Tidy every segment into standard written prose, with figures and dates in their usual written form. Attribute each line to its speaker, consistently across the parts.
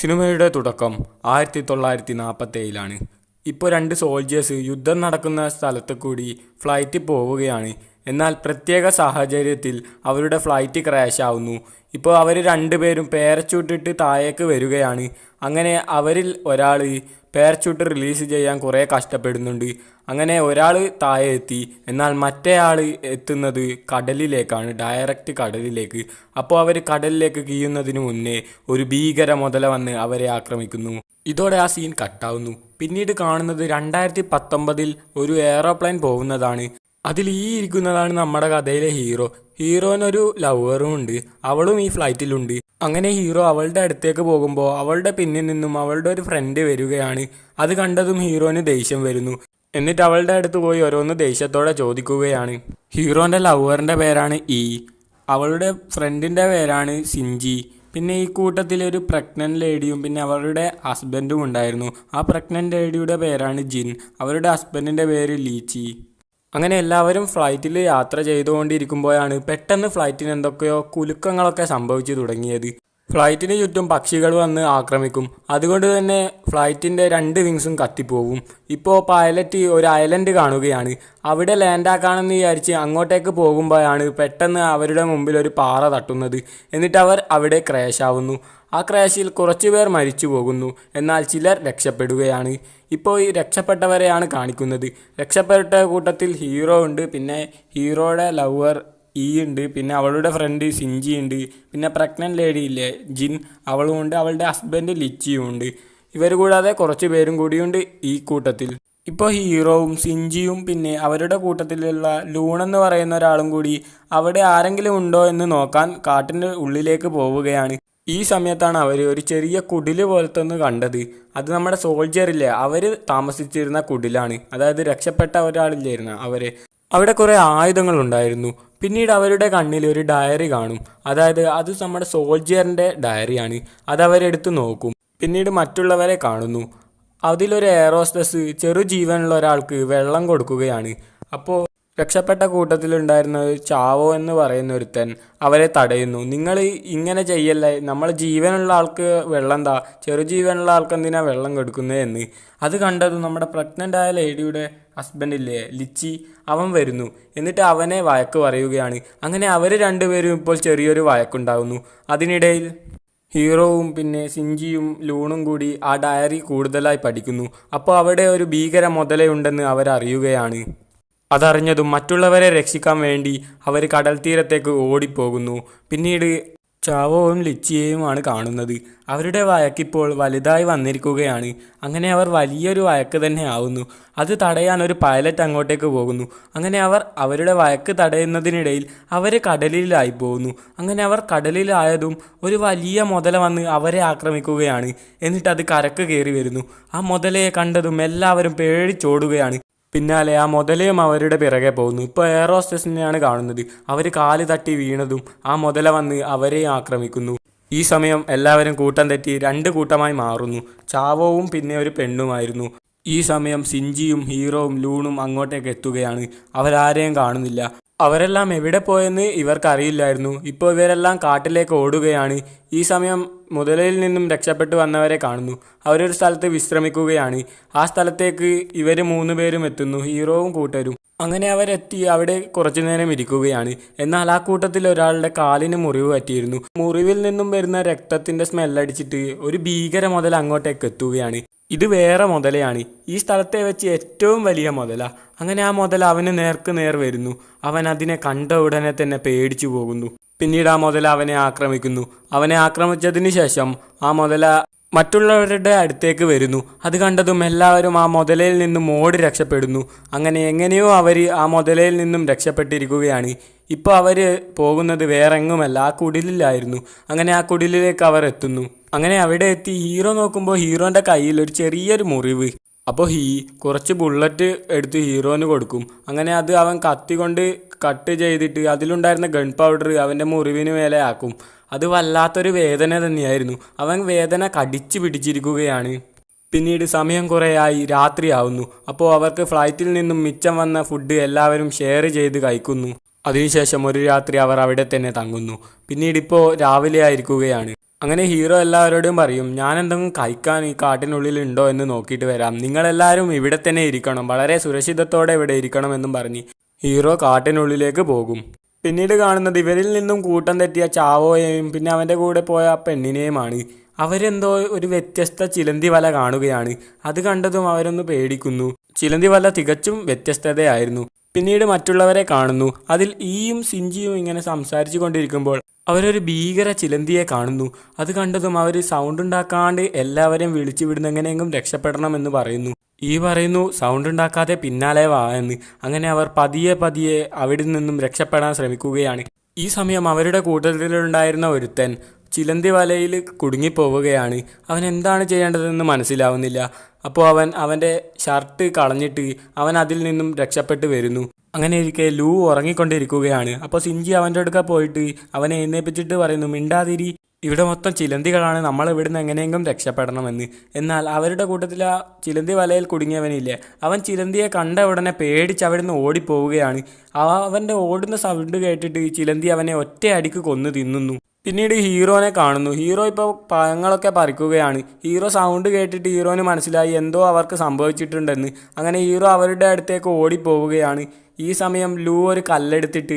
Speaker 1: സിനിമയുടെ തുടക്കം 1947-ലാണ്. ഇപ്പോൾ രണ്ട് സോൾജേഴ്സ് യുദ്ധം നടക്കുന്ന സ്ഥലത്ത് കൂടി ഫ്ലൈറ്റിൽ പോവുകയാണ്. എന്നാൽ പ്രത്യേക സാഹചര്യത്തിൽ അവരുടെ ഫ്ലൈറ്റ് ക്രാഷ് ആവുന്നു. ഇപ്പോൾ അവർ രണ്ടുപേരും പാരച്യൂട്ടിട്ട് താഴേക്ക് വരികയാണ്. അങ്ങനെ അവരിൽ ഒരാൾ പാരച്യൂട്ട് റിലീസ് ചെയ്യാൻ കുറേ കഷ്ടപ്പെടുന്നുണ്ട്. അങ്ങനെ ഒരാൾ താഴെ എത്തി. എന്നാൽ മറ്റേ ആൾ എത്തുന്നത് കടലിലേക്കാണ്, ഡയറക്റ്റ് കടലിലേക്ക്. അപ്പോൾ അവർ കടലിലേക്ക് കീയുന്നതിന് മുന്നേ ഒരു ഭീകര മുതല വന്ന് അവരെ ആക്രമിക്കുന്നു. ഇതോടെ ആ സീൻ കട്ടാവുന്നു. പിന്നീട് കാണുന്നത് 2019 ഒരു എയറോപ്ലെയിൻ പോകുന്നതാണ്. അതിൽ ഇരിക്കുന്നതാണ് നമ്മുടെ കഥയിലെ ഹീറോ. ഹീറോനൊരു ലവറും ഉണ്ട്, അവളും ഈ ഫ്ലൈറ്റിലുണ്ട്. അങ്ങനെ ഹീറോ അവളുടെ അടുത്തേക്ക് പോകുമ്പോൾ അവളുടെ പിന്നിൽ നിന്നും അവളുടെ ഒരു ഫ്രണ്ട് വരികയാണ്. അത് കണ്ടതും ഹീറോന് ദേഷ്യം വരുന്നു. എന്നിട്ട് അവളുടെ അടുത്ത് പോയി ഓരോന്ന് ദേഷ്യത്തോടെ ചോദിക്കുകയാണ്. ഹീറോന്റെ ലവറിന്റെ പേരാണ് അവളുടെ ഫ്രണ്ടിന്റെ പേരാണ് സിഞ്ചി. പിന്നെ ഈ കൂട്ടത്തിൽ ഒരു പ്രഗ്നന്റ് ലേഡിയും പിന്നെ അവരുടെ ഹസ്ബൻഡും ഉണ്ടായിരുന്നു. ആ പ്രഗ്നന്റ് ലേഡിയുടെ പേരാണ് ജിൻ, അവരുടെ ഹസ്ബൻഡിന്റെ പേര് ലീച്ചി. അങ്ങനെ എല്ലാവരും ഫ്ലൈറ്റിൽ യാത്ര ചെയ്തുകൊണ്ടിരിക്കുമ്പോഴാണ് പെട്ടെന്ന് ഫ്ലൈറ്റിന് എന്തൊക്കെയോ കുലുക്കങ്ങളൊക്കെ സംഭവിച്ചു തുടങ്ങിയത്. ഫ്ലൈറ്റിന് ചുറ്റും പക്ഷികൾ വന്ന് ആക്രമിക്കും. അതുകൊണ്ട് തന്നെ ഫ്ലൈറ്റിൻ്റെ 2 വിങ്സും കത്തിപ്പോവും. ഇപ്പോൾ പൈലറ്റ് ഒരു ഐലൻഡ് കാണുകയാണ്. അവിടെ ലാൻഡാക്കാണെന്ന് വിചാരിച്ച് അങ്ങോട്ടേക്ക് പോകുമ്പോഴാണ് പെട്ടെന്ന് അവരുടെ മുമ്പിൽ ഒരു പാറ തട്ടുന്നത്. എന്നിട്ട് അവർ അവിടെ ക്രാഷ് ആവുന്നു. ആ ക്രാഷിൽ കുറച്ചു പേർ മരിച്ചു പോകുന്നു. എന്നാൽ ചിലർ രക്ഷപ്പെടുകയാണ്. ഇപ്പോൾ ഈ രക്ഷപ്പെട്ടവരെയാണ് കാണിക്കുന്നത്. രക്ഷപ്പെട്ട കൂട്ടത്തിൽ ഹീറോ ഉണ്ട്, പിന്നെ ഹീറോയുടെ ലവർ ഉണ്ട്, പിന്നെ അവളുടെ ഫ്രണ്ട് സിഞ്ചി ഉണ്ട്, പിന്നെ പ്രഗ്നന്റ് ലേഡി ഇല്ലേ ജിൻ, അവളും ഉണ്ട്, അവളുടെ ഹസ്ബൻഡ് ലിച്ചിയും ഉണ്ട്. ഇവർ കൂടാതെ കുറച്ച് പേരും കൂടിയുണ്ട് ഈ കൂട്ടത്തിൽ. ഇപ്പോൾ ഹീറോവും സിഞ്ചിയും പിന്നെ അവരുടെ കൂട്ടത്തിലുള്ള ലൂണെന്ന് പറയുന്ന ഒരാളും കൂടി അവിടെ ആരെങ്കിലും ഉണ്ടോ എന്ന് നോക്കാൻ കാട്ടിൻ്റെ ഉള്ളിലേക്ക് പോവുകയാണ്. ഈ സമയത്താണ് അവർ ഒരു ചെറിയ കുടില് പോലത്തെ ഒന്ന് കണ്ടത്. അത് നമ്മുടെ സോൾജറില്ലേ അവർ താമസിച്ചിരുന്ന കുടിലാണ്. അതായത് രക്ഷപ്പെട്ട ഒരാളില്ലായിരുന്നു അവരെ. അവിടെ കുറേ ആയുധങ്ങൾ ഉണ്ടായിരുന്നു. പിന്നീട് അവരുടെ കണ്ണിൽ ഒരു ഡയറി കാണും. അതായത് അത് നമ്മുടെ സോൾജിയറിൻ്റെ ഡയറിയാണ്. അത് അവരെടുത്ത് നോക്കും. പിന്നീട് മറ്റുള്ളവരെ കാണുന്നു. അതിലൊരു എയറോസ്റ്റസ് ചെറുജീവനുള്ള ഒരാൾക്ക് വെള്ളം കൊടുക്കുകയാണ്. അപ്പോൾ രക്ഷപ്പെട്ട കൂട്ടത്തിലുണ്ടായിരുന്ന ചാവോ എന്ന് പറയുന്ന ഒരുത്തൻ അവരെ തടയുന്നു. നിങ്ങൾ ഇങ്ങനെ ചെയ്യല്ലേ, നമ്മൾ ജീവനുള്ള ആൾക്ക് വെള്ളം ചെറുജീവനുള്ള ആൾക്ക് എന്തിനാ വെള്ളം കൊടുക്കുന്നത് എന്ന്. അത് കണ്ടത് നമ്മുടെ പ്രഗ്നൻ്റ് ആയ ലേഡിയുടെ ഹസ്ബൻഡില്ലേ ലിച്ചി, അവൻ വരുന്നു. എന്നിട്ട് അവനെ വഴക്ക് പറയുകയാണ്. അങ്ങനെ അവർ രണ്ടുപേരും ഇപ്പോൾ ചെറിയൊരു വഴക്കുണ്ടാകുന്നു. അതിനിടയിൽ ഹീറോവും പിന്നെ സിഞ്ചിയും ലൂണും കൂടി ആ ഡയറി കൂടുതലായി പഠിക്കുന്നു. അപ്പോൾ അവിടെ ഒരു ഭീകര മുതലയുണ്ടെന്ന് അവരറിയുകയാണ്. അതറിഞ്ഞതും മറ്റുള്ളവരെ രക്ഷിക്കാൻ വേണ്ടി അവർ കടൽ തീരത്തേക്ക് ഓടിപ്പോകുന്നു. പിന്നീട് ചാവോയും ലിച്ചിയെയുമാണ് കാണുന്നത്. അവരുടെ വഴക്കിപ്പോൾ വലുതായി വന്നിരിക്കുകയാണ്. അങ്ങനെ അവർ വലിയൊരു വഴക്ക് തന്നെ ആവുന്നു. അത് തടയാൻ ഒരു പൈലറ്റ് അങ്ങോട്ടേക്ക് പോകുന്നു. അങ്ങനെ അവർ അവരുടെ വഴക്ക് തടയുന്നതിനിടയിൽ അവർ കടലിലായി പോകുന്നു. അങ്ങനെ അവർ കടലിലായതും ഒരു വലിയ മുതല വന്ന് അവരെ ആക്രമിക്കുകയാണ്. എന്നിട്ട് അത് കരക്ക് കയറി വരുന്നു. ആ മുതലയെ കണ്ടതും എല്ലാവരും പേടിച്ചോടുകയാണ്. പിന്നാലെ ആ മുതലയും അവരുടെ പിറകെ പോകുന്നു. ഇപ്പോൾ എയറോസ്റ്റസിനെയാണ് കാണുന്നത്. അവർ കാല് തട്ടി വീണതും ആ മുതല വന്ന് അവരെ ആക്രമിക്കുന്നു. ഈ സമയം എല്ലാവരും കൂട്ടം തെറ്റി 2 കൂട്ടമായി മാറുന്നു. ചാവോവും പിന്നെ ഒരു പെണ്ണുമായിരുന്നു. ഈ സമയം സിഞ്ചിയും ഹീറോവും ലൂണും അങ്ങോട്ടേക്ക് എത്തുകയാണ്. അവരാരെയും കാണുന്നില്ല. അവരെല്ലാം എവിടെ പോയെന്ന് ഇവർക്കറിയില്ലായിരുന്നു. ഇപ്പോൾ ഇവരെല്ലാം കാട്ടിലേക്ക് ഓടുകയാണ്. ഈ സമയം മുതലയിൽ നിന്നും രക്ഷപ്പെട്ടു വന്നവരെ കാണുന്നു. അവരൊരു സ്ഥലത്ത് വിശ്രമിക്കുകയാണ്. ആ സ്ഥലത്തേക്ക് ഇവർ 3 പേരും എത്തുന്നു, ഹീറോവും കൂട്ടരും. അങ്ങനെ അവരെത്തി അവിടെ കുറച്ചു നേരം ഇരിക്കുകയാണ്. എന്നാൽ ആ കൂട്ടത്തിൽ ഒരാളുടെ കാലിന് മുറിവ് പറ്റിയിരുന്നു. മുറിവിൽ നിന്നും വരുന്ന രക്തത്തിന്റെ സ്മെല്ലടിച്ചിട്ട് ഒരു ഭീകര മുതല അങ്ങോട്ടേക്ക് എത്തുകയാണ്. ഇത് വേറെ മുതലയാണ്, ഈ സ്ഥലത്തെ വെച്ച് ഏറ്റവും വലിയ മുതല. അങ്ങനെ ആ മുതല അവന് നേർക്ക് നേർ വരുന്നു. അവൻ അതിനെ കണ്ട ഉടനെ തന്നെ പേടിച്ചു പോകുന്നു. പിന്നീട് ആ മുതല അവനെ ആക്രമിക്കുന്നു. അവനെ ആക്രമിച്ചതിന് ശേഷം ആ മുതല മറ്റുള്ളവരുടെ അടുത്തേക്ക് വരുന്നു. അത് കണ്ടതും എല്ലാവരും ആ മുതലയിൽ നിന്നും ഓടി രക്ഷപ്പെടുന്നു. അങ്ങനെ എങ്ങനെയോ അവർ ആ മുതലയിൽ നിന്നും രക്ഷപ്പെട്ടിരിക്കുകയാണ്. ഇപ്പോൾ അവർ പോകുന്നത് വേറെ എങ്ങുമല്ല, ആ കുടിലായിരുന്നു. അങ്ങനെ ആ കുടിലേക്ക് അവർ എത്തുന്നു. അങ്ങനെ അവിടെ എത്തി ഹീറോ നോക്കുമ്പോൾ ഹീറോന്റെ കയ്യിൽ ഒരു ചെറിയൊരു മുറിവ്. അപ്പോൾ കുറച്ച് ബുള്ളറ്റ് എടുത്ത് ഹീറോന് കൊടുക്കും. അങ്ങനെ അത് അവൻ കത്തി കൊണ്ട് കട്ട് ചെയ്തിട്ട് അതിലുണ്ടായിരുന്ന ഗൺ പൗഡർ അവൻ്റെ മുറിവിന് മേലെ ആക്കും. അത് വല്ലാത്തൊരു വേദന തന്നെയായിരുന്നു. അവൻ വേദന കടിച്ചു പിടിച്ചിരിക്കുകയാണ്. പിന്നീട് സമയം കുറേയായി രാത്രിയാവുന്നു. അപ്പോൾ അവർക്ക് ഫ്ലൈറ്റിൽ നിന്നും മിച്ചം വന്ന ഫുഡ് എല്ലാവരും ഷെയർ ചെയ്ത് കഴിക്കുന്നു. അതിനുശേഷം ഒരു രാത്രി അവർ അവിടെ തന്നെ തങ്ങുന്നു. പിന്നീട് ഇപ്പോൾ രാവിലെ ആയിരിക്കുകയാണ്. അങ്ങനെ ഹീറോ എല്ലാവരോടും പറയും, ഞാൻ എന്തെങ്കിലും കഴിക്കാൻ ഈ കാട്ടിനുള്ളിൽ ഉണ്ടോ എന്ന് നോക്കിയിട്ട് വരാം, നിങ്ങളെല്ലാവരും ഇവിടെ തന്നെ ഇരിക്കണം, വളരെ സുരക്ഷിതത്തോടെ ഇവിടെ ഇരിക്കണമെന്നും പറഞ്ഞ് ഹീറോ കാട്ടിനുള്ളിലേക്ക് പോകും. പിന്നീട് കാണുന്നത് ഇവരിൽ നിന്നും കൂട്ടം തെറ്റിയ ചാവോയെയും പിന്നെ അവൻ്റെ കൂടെ പോയ പെണ്ണിനെയുമാണ്. അവരെന്തോ ഒരു വ്യത്യസ്ത ചിലന്തി വല കാണുകയാണ്. അത് കണ്ടതും അവരൊന്ന് പേടിക്കുന്നു. ചിലന്തി വല തികച്ചും വ്യത്യസ്തതയായിരുന്നു. പിന്നീട് മറ്റുള്ളവരെ കാണുന്നു. അതിൽ ഈയും സിഞ്ചിയും ഇങ്ങനെ സംസാരിച്ചു കൊണ്ടിരിക്കുമ്പോൾ അവരൊരു ഭീകര ചിലന്തിയെ കാണുന്നു. അത് കണ്ടതും അവർ സൗണ്ട് ഉണ്ടാക്കാണ്ട് എല്ലാവരെയും വിളിച്ചു വിടുന്ന എങ്ങനെയെങ്കിലും രക്ഷപ്പെടണമെന്ന് പറയുന്നു. ഈ പറയുന്നു സൗണ്ട് ഉണ്ടാക്കാതെ പിന്നാലെ വാ എന്ന്. അങ്ങനെ അവർ പതിയെ പതിയെ അവിടെ നിന്നും രക്ഷപ്പെടാൻ ശ്രമിക്കുകയാണ്. ഈ സമയം അവരുടെ കൂട്ടത്തിലുണ്ടായിരുന്ന ഒരുത്തൻ ചിലന്തി വലയിൽ കുടുങ്ങിപ്പോവുകയാണ്. അവൻ എന്താണ് ചെയ്യേണ്ടതെന്ന് മനസ്സിലാവുന്നില്ല. അപ്പോൾ അവൻ്റെ ഷർട്ട് കളഞ്ഞിട്ട് അവൻ അതിൽ നിന്നും രക്ഷപ്പെട്ട് വരുന്നു. അങ്ങനെ ഇരിക്കെ ലൂ ഉറങ്ങിക്കൊണ്ടിരിക്കുകയാണ്. അപ്പോൾ സിഞ്ചി അവൻ്റെ അടുക്ക പോയിട്ട് അവനെ എഴുന്നേപ്പിച്ചിട്ട് പറയുന്നു, മിണ്ടാതിരി, ഇവിടെ മൊത്തം ചിലന്തികളാണ്, നമ്മൾ ഇവിടുന്ന് എങ്ങനെയെങ്കിലും രക്ഷപ്പെടണമെന്ന്. എന്നാൽ അവരുടെ കൂട്ടത്തിൽ ആ ചിലന്തി വലയിൽ കുടുങ്ങിയവനില്ലേ, അവൻ ചിലന്തിയെ കണ്ട ഉടനെ പേടിച്ച് അവിടുന്ന് ഓടിപ്പോവുകയാണ്. അവൻ്റെ ഓടുന്ന സൗണ്ട് കേട്ടിട്ട് ചിലന്തി അവനെ ഒറ്റയടിക്ക് കൊന്നു തിന്നുന്നു. പിന്നീട് ഹീറോനെ കാണുന്നു. ഹീറോ ഇപ്പോൾ പഴങ്ങളൊക്കെ പറിക്കുകയാണ്. ഹീറോ സൗണ്ട് കേട്ടിട്ട് ഹീറോന് മനസ്സിലായി എന്തോ അവർക്ക് സംഭവിച്ചിട്ടുണ്ടെന്ന്. അങ്ങനെ ഹീറോ അവരുടെ അടുത്തേക്ക് ഓടിപ്പോവുകയാണ്. ഈ സമയം ലൂ ഒരു കല്ലെടുത്തിട്ട്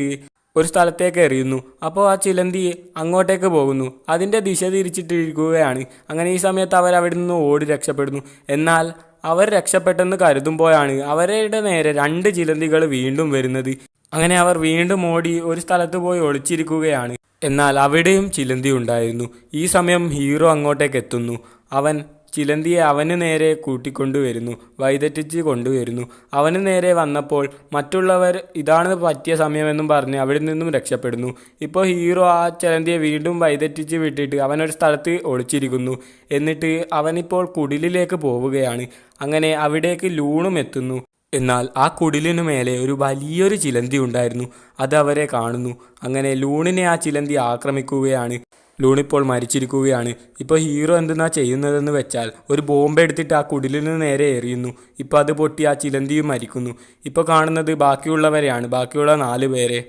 Speaker 1: ഒരു സ്ഥലത്തേക്ക് എറിയുന്നു. അപ്പോൾ ആ ചിലന്തി അങ്ങോട്ടേക്ക് പോകുന്നു. അതിൻ്റെ ദിശ തിരിച്ചിട്ടിരിക്കുകയാണ്. അങ്ങനെ ഈ സമയത്ത് അവർ അവിടെ നിന്ന് ഓടി രക്ഷപ്പെടുന്നു. എന്നാൽ അവർ രക്ഷപ്പെട്ടെന്ന് കരുതുമ്പോഴാണ് അവരുടെ നേരെ 2 ചിലന്തികൾ വീണ്ടും വരുന്നത്. അങ്ങനെ അവർ വീണ്ടും ഓടി ഒരു സ്ഥലത്ത് പോയി ഒളിച്ചിരിക്കുകയാണ്. എന്നാൽ അവിടെയും ചിലന്തി ഉണ്ടായിരുന്നു. ഈ സമയം ഹീറോ അങ്ങോട്ടേക്ക് എത്തുന്നു. അവൻ ചിലന്തിയെ അവന് നേരെ കൂട്ടിക്കൊണ്ടുവരുന്നു, വഴിതെറ്റിച്ച് കൊണ്ടുവരുന്നു. അവന് നേരെ വന്നപ്പോൾ മറ്റുള്ളവർ ഇതാണ് പറ്റിയ സമയമെന്നും പറഞ്ഞ് അവിടെ നിന്നും രക്ഷപ്പെടുന്നു. ഇപ്പോൾ ഹീറോ ആ ചിലന്തിയെ വീണ്ടും വഴിതെറ്റിച്ച് വിട്ടിട്ട് അവനൊരു സ്ഥലത്ത് ഒളിച്ചിരിക്കുന്നു. എന്നിട്ട് അവനിപ്പോൾ കുടിലിലേക്ക് പോവുകയാണ്. അങ്ങനെ അവിടേക്ക് ലൂണും എത്തുന്നു. എന്നാൽ ആ കുടിലിനു മേലെ ഒരു വലിയൊരു ചിലന്തി ഉണ്ടായിരുന്നു. അത് അവരെ കാണുന്നു. അങ്ങനെ ലൂണിനെ ആ ചിലന്തി ആക്രമിക്കുകയാണ്. ലൂണിപ്പോൾ മരിച്ചിരിക്കുകയാണ്. ഇപ്പോൾ ഹീറോ എന്തെന്നാ ചെയ്യുന്നതെന്ന് വെച്ചാൽ ഒരു ബോംബ് എടുത്തിട്ട് ആ കുടിലിന് നേരെ എറിയുന്നു. ഇപ്പോൾ അത് പൊട്ടി ആ ചിലന്തിയും മരിക്കുന്നു. ഇപ്പോൾ കാണുന്നത് ബാക്കിയുള്ളവരെയാണ്, ബാക്കിയുള്ള 4 പേരെ.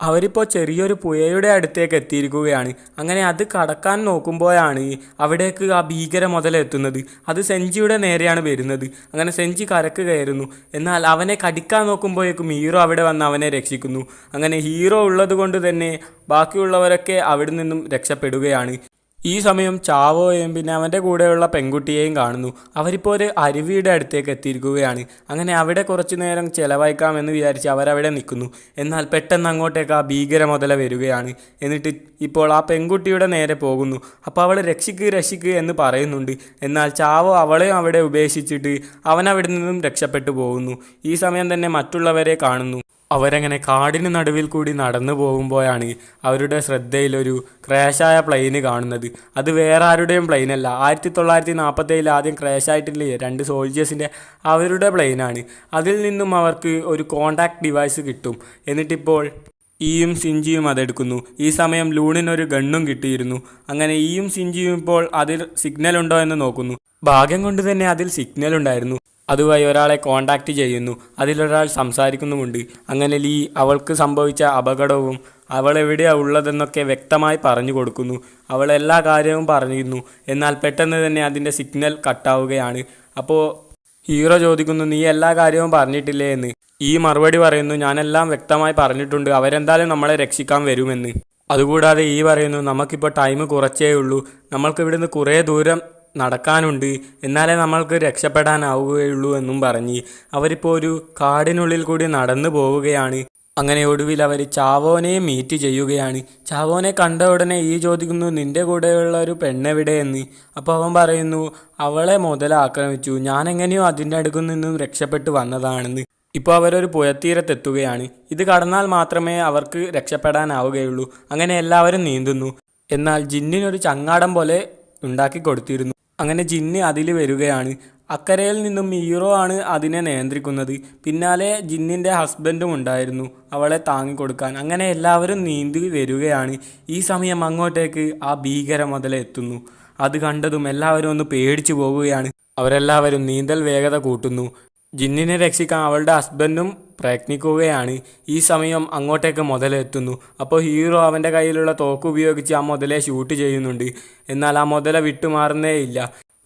Speaker 1: അവരിപ്പോൾ ചെറിയൊരു പുഴയുടെ അടുത്തേക്ക് എത്തിയിരിക്കുകയാണ്. അങ്ങനെ അത് കടക്കാൻ നോക്കുമ്പോഴാണ് അവിടേക്ക് ആ ഭീകര മുതലെത്തുന്നത്. അത് സെഞ്ചിയുടെ നേരെയാണ് വരുന്നത്. അങ്ങനെ സെഞ്ചി കരക്ക് കയറുന്നു. എന്നാൽ അവനെ കടിക്കാൻ നോക്കുമ്പോഴേക്കും ഹീറോ അവിടെ വന്ന് അവനെ രക്ഷിക്കുന്നു. അങ്ങനെ ഹീറോ ഉള്ളത് കൊണ്ട് തന്നെ ബാക്കിയുള്ളവരൊക്കെ അവിടെ നിന്നും രക്ഷപ്പെടുകയാണ്. ഈ സമയം ചാവോയെയും പിന്നെ അവൻ്റെ കൂടെയുള്ള പെൺകുട്ടിയെയും കാണുന്നു. അവരിപ്പോൾ ഒരു അരുവിയുടെ അടുത്തേക്ക് എത്തിയിരിക്കുകയാണ്. അങ്ങനെ അവിടെ കുറച്ചു നേരം ചെലവഴിക്കാമെന്ന് വിചാരിച്ച് അവരവിടെ നിൽക്കുന്നു. എന്നാൽ പെട്ടെന്ന് അങ്ങോട്ടേക്ക് ആ ഭീകര മുതല വരികയാണ്. എന്നിട്ട് ഇപ്പോൾ ആ പെൺകുട്ടിയുടെ നേരെ പോകുന്നു. അപ്പോൾ അവൾ രക്ഷിക്ക് എന്ന് പറയുന്നുണ്ട്. എന്നാൽ ചാവോ അവളെയും അവിടെ ഉപേക്ഷിച്ചിട്ട് അവൻ അവിടെ നിന്നും രക്ഷപ്പെട്ടു പോകുന്നു. ഈ സമയം തന്നെ മറ്റുള്ളവരെ കാണുന്നു. അവരങ്ങനെ കാടിന് നടുവിൽ കൂടി നടന്നു പോകുമ്പോഴാണ് അവരുടെ ശ്രദ്ധയിലൊരു ക്രാഷായ പ്ലെയിന് കാണുന്നത്. അത് വേറെ ആരുടെയും പ്ലെയിനല്ല, 1947 ആദ്യം ക്രാഷായിട്ടില്ലേ 2 സോൾജേഴ്സിൻ്റെ അവരുടെ പ്ലെയിനാണ്. അതിൽ നിന്നും അവർക്ക് ഒരു കോണ്ടാക്ട് ഡിവൈസ് കിട്ടും. എന്നിട്ടിപ്പോൾ ഈയും സിഞ്ചിയും അതെടുക്കുന്നു. ഈ സമയം ലൂണിനൊരു ഗണ്ണും കിട്ടിയിരുന്നു. അങ്ങനെ ഈയും സിഞ്ചിയും ഇപ്പോൾ അതിൽ സിഗ്നൽ ഉണ്ടോ എന്ന് നോക്കുന്നു. ഭാഗ്യം കൊണ്ട് തന്നെ അതിൽ സിഗ്നൽ ഉണ്ടായിരുന്നു. അതുവഴി ഒരാളെ കോണ്ടാക്റ്റ് ചെയ്യുന്നു. അതിലൊരാൾ സംസാരിക്കുന്നുമുണ്ട്. അങ്ങനെ ലീ അവൾക്ക് സംഭവിച്ച അപകടവും അവൾ എവിടെയാണ് ഉള്ളതെന്നൊക്കെ വ്യക്തമായി പറഞ്ഞു കൊടുക്കുന്നു. അവൾ എല്ലാ കാര്യവും പറഞ്ഞിരുന്നു. എന്നാൽ പെട്ടെന്ന് തന്നെ അതിൻ്റെ സിഗ്നൽ കട്ടാവുകയാണ്. അപ്പോൾ ഹീറോ ചോദിക്കുന്നു, നീ എല്ലാ കാര്യവും പറഞ്ഞിട്ടില്ലേ എന്ന്. ഈ മറുപടി പറയുന്നു, ഞാനെല്ലാം വ്യക്തമായി പറഞ്ഞിട്ടുണ്ട്, അവരെന്തായാലും നമ്മളെ രക്ഷിക്കാൻ വരുമെന്ന്. അതുകൂടാതെ ഈ പറയുന്നു, നമുക്കിപ്പോൾ ടൈം കുറച്ചേ ഉള്ളൂ, നമ്മൾക്ക് ഇവിടുന്ന് കുറേ ദൂരം നടക്കാനുണ്ട്, എന്നാലേ നമ്മൾക്ക് രക്ഷപ്പെടാനാവുകയുള്ളൂ എന്നും പറഞ്ഞ് അവരിപ്പോൾ ഒരു കാടിനുള്ളിൽ കൂടി നടന്നു പോവുകയാണ്. അങ്ങനെ ഒടുവിൽ അവർ ചാവോനെ മീറ്റ് ചെയ്യുകയാണ്. ചാവോനെ കണ്ട ഉടനെ ഈ ചോദിക്കുന്നു, നിന്റെ കൂടെയുള്ള ഒരു പെണ്ണെവിടെ എന്ന്. അപ്പോൾ അവൻ പറയുന്നു, അവളെ മുതൽ ആക്രമിച്ചു, ഞാനെങ്ങനെയോ അതിൻ്റെ അടുക്കിൽ നിന്നും രക്ഷപ്പെട്ടു വന്നതാണെന്ന്. ഇപ്പോൾ അവരൊരു പുഴത്തീരത്തെത്തുകയാണ്. ഇത് കടന്നാൽ മാത്രമേ അവർക്ക് രക്ഷപ്പെടാനാവുകയുള്ളൂ. അങ്ങനെ എല്ലാവരും നീന്തുന്നു. എന്നാൽ ജിന്നിനൊരു ചങ്ങാടം പോലെ ഉണ്ടാക്കി കൊടുത്തിരുന്നു. അങ്ങനെ ജിന്ന് അതിൽ വരികയാണ്. അക്കരയിൽ നിന്നും ഹീറോ ആണ് അതിനെ നിയന്ത്രിക്കുന്നത്. പിന്നാലെ ജിന്നിൻ്റെ ഹസ്ബൻഡും ഉണ്ടായിരുന്നു അവളെ താങ്ങിക്കൊടുക്കാൻ. അങ്ങനെ എല്ലാവരും നീന്തി വരികയാണ്. ഈ സമയം അങ്ങോട്ടേക്ക് ആ ഭീകര മുതല എത്തുന്നു. അത് കണ്ടതും എല്ലാവരും ഒന്ന് പേടിച്ചു പോവുകയാണ്. അവരെല്ലാവരും നീന്തൽ വേഗത കൂട്ടുന്നു. ജിന്നിനെ രക്ഷിക്കാൻ അവളുടെ ഹസ്ബൻഡും പ്രയത്നിക്കുകയാണ്. ഈ സമയം അങ്ങോട്ടേക്ക് മുതലെത്തുന്നു. അപ്പോൾ ഹീറോ അവൻ്റെ കയ്യിലുള്ള തോക്ക് ഉപയോഗിച്ച് ആ മുതലെ ഷൂട്ട് ചെയ്യുന്നുണ്ട്. എന്നാൽ ആ മുതല വിട്ടുമാറുന്നേയില്ല.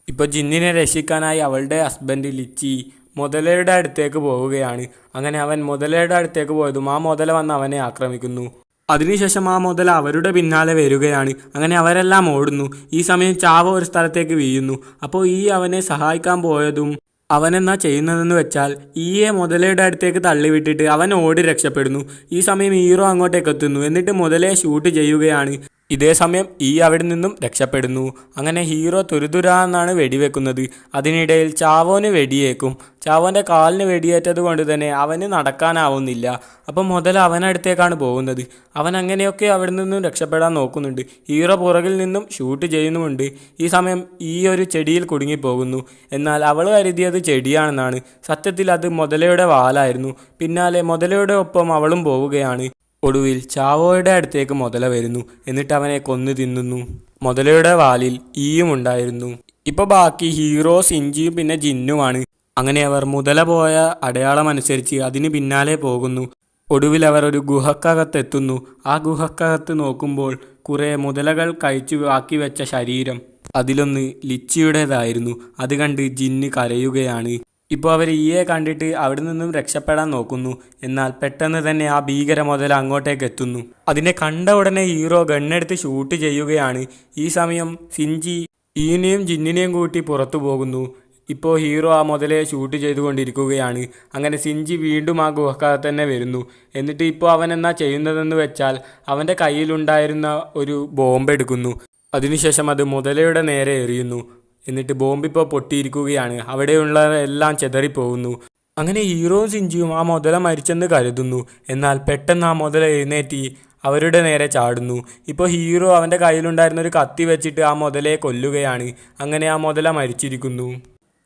Speaker 1: ഇപ്പോൾ ജിന്നിനെ രക്ഷിക്കാനായി അവളുടെ ഹസ്ബൻഡ് ലിച്ചി മുതലയുടെ അടുത്തേക്ക് പോവുകയാണ്. അങ്ങനെ അവൻ മുതലയുടെ അടുത്തേക്ക് പോയതും ആ മുതല വന്ന് അവനെ ആക്രമിക്കുന്നു. അതിനുശേഷം ആ മുതല അവരുടെ പിന്നാലെ വരികയാണ്. അങ്ങനെ അവരെല്ലാം ഓടുന്നു. ഈ സമയം ചാവോ ഒരു സ്ഥലത്തേക്ക് വീഴുന്നു. അപ്പോൾ അവനെ സഹായിക്കാൻ പോയതും അവനെന്നാ ചെയ്യുന്നതെന്ന് വെച്ചാൽ ഈയെ മുതലയുടെ അടുത്തേക്ക് തള്ളിവിട്ടിട്ട് അവൻ ഓടി രക്ഷപ്പെടുന്നു. ഈ സമയം ഹീറോ അങ്ങോട്ടേക്ക് എത്തുന്നു. എന്നിട്ട് മുതലയെ ഷൂട്ട് ചെയ്യുകയാണ്. ഇതേ സമയം അവിടെ നിന്നും രക്ഷപ്പെടുന്നു. അങ്ങനെ ഹീറോ തുരുതുരാന്നാണ് വെടിവെക്കുന്നത്. അതിനിടയിൽ ചാവോന് വെടിയേക്കും. ചാവോൻ്റെ കാലിന് വെടിയേറ്റത് കൊണ്ട് തന്നെ അവന് നടക്കാനാവുന്നില്ല. അപ്പം മുതല അവനടുത്തേക്കാണ് പോകുന്നത്. അവൻ അങ്ങനെയൊക്കെ അവിടെ നിന്നും രക്ഷപ്പെടാൻ നോക്കുന്നുണ്ട്. ഹീറോ പുറകിൽ നിന്നും ഷൂട്ട് ചെയ്യുന്നുമുണ്ട്. ഈ സമയം ഒരു ചെടിയിൽ കുടുങ്ങിപ്പോകുന്നു. എന്നാൽ അവൾ കരുതിയത് ചെടിയാണെന്നാണ്. സത്യത്തിൽ അത് മുതലയുടെ വാലായിരുന്നു. പിന്നാലെ മുതലയുടെ ഒപ്പം അവളും പോവുകയാണ്. ഒടുവിൽ ചാവോയുടെ അടുത്തേക്ക് മുതല വരുന്നു. എന്നിട്ട് അവനെ കൊന്നു തിന്നുന്നു. മുതലയുടെ വാലിൽ ഉണ്ടായിരുന്നു. ഇപ്പോൾ ബാക്കി ഹീറോ, സിഞ്ചിയും പിന്നെ ജിന്നുമാണ്. അങ്ങനെ അവർ മുതല പോയ അടയാളം അനുസരിച്ച് അതിന് പിന്നാലെ പോകുന്നു. ഒടുവിൽ അവർ ഒരു ഗുഹക്കകത്തെത്തുന്നു. ആ ഗുഹക്കകത്ത് നോക്കുമ്പോൾ കുറേ മുതലകൾ കഴിച്ചു ആക്കി വെച്ച ശരീരം. അതിലൊന്ന് ലിച്ചിയുടേതായിരുന്നു. അത് കണ്ട് ജിന്ന് കരയുകയാണ്. ഇപ്പോൾ അവർ കണ്ടിട്ട് അവിടെ നിന്നും രക്ഷപ്പെടാൻ നോക്കുന്നു. എന്നാൽ പെട്ടെന്ന് തന്നെ ആ ഭീകര മുതല അങ്ങോട്ടേക്ക് എത്തുന്നു. അതിനെ കണ്ട ഉടനെ ഹീറോ ഗണ്ണെടുത്ത് ഷൂട്ട് ചെയ്യുകയാണ്. ഈ സമയം സിഞ്ചി ഈനെയും ജിന്നിനെയും കൂട്ടി പുറത്തു പോകുന്നു. ഇപ്പോൾ ഹീറോ ആ മുതലയെ ഷൂട്ട് ചെയ്തുകൊണ്ടിരിക്കുകയാണ്. അങ്ങനെ സിഞ്ചി വീണ്ടും ആ ഗുഹക്കകത്ത് തന്നെ വരുന്നു. എന്നിട്ട് ഇപ്പോൾ അവൻ എന്നാ ചെയ്യുന്നതെന്ന് വെച്ചാൽ അവൻ്റെ കയ്യിലുണ്ടായിരുന്ന ഒരു ബോംബ് എടുക്കുന്നു. അതിനുശേഷം അത് മുതലയുടെ നേരെ എറിയുന്നു. എന്നിട്ട് ബോംബിപ്പോൾ പൊട്ടിയിരിക്കുകയാണ്. അവിടെയുള്ള എല്ലാം ചെതറിപ്പോകുന്നു. അങ്ങനെ ഹീറോയും സിഞ്ചിയും ആ മുതല മരിച്ചെന്ന് കരുതുന്നു. എന്നാൽ പെട്ടെന്ന് ആ മുതല എഴുന്നേറ്റ് അവരുടെ നേരെ ചാടുന്നു. ഇപ്പോൾ ഹീറോ അവൻ്റെ കയ്യിലുണ്ടായിരുന്ന ഒരു കത്തി വെച്ചിട്ട് ആ മുതലയെ കൊല്ലുകയാണ്. അങ്ങനെ ആ മുതല മരിച്ചിരിക്കുന്നു.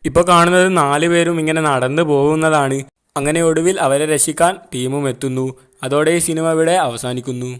Speaker 1: ഇപ്പോൾ കാണുന്നത് 4 പേരും ഇങ്ങനെ നടന്നു പോകുന്നതാണ്. അങ്ങനെ ഒടുവിൽ അവരെ രക്ഷിക്കാൻ ടീമും എത്തുന്നു. അതോടെ ഈ സിനിമ ഇവിടെ അവസാനിക്കുന്നു.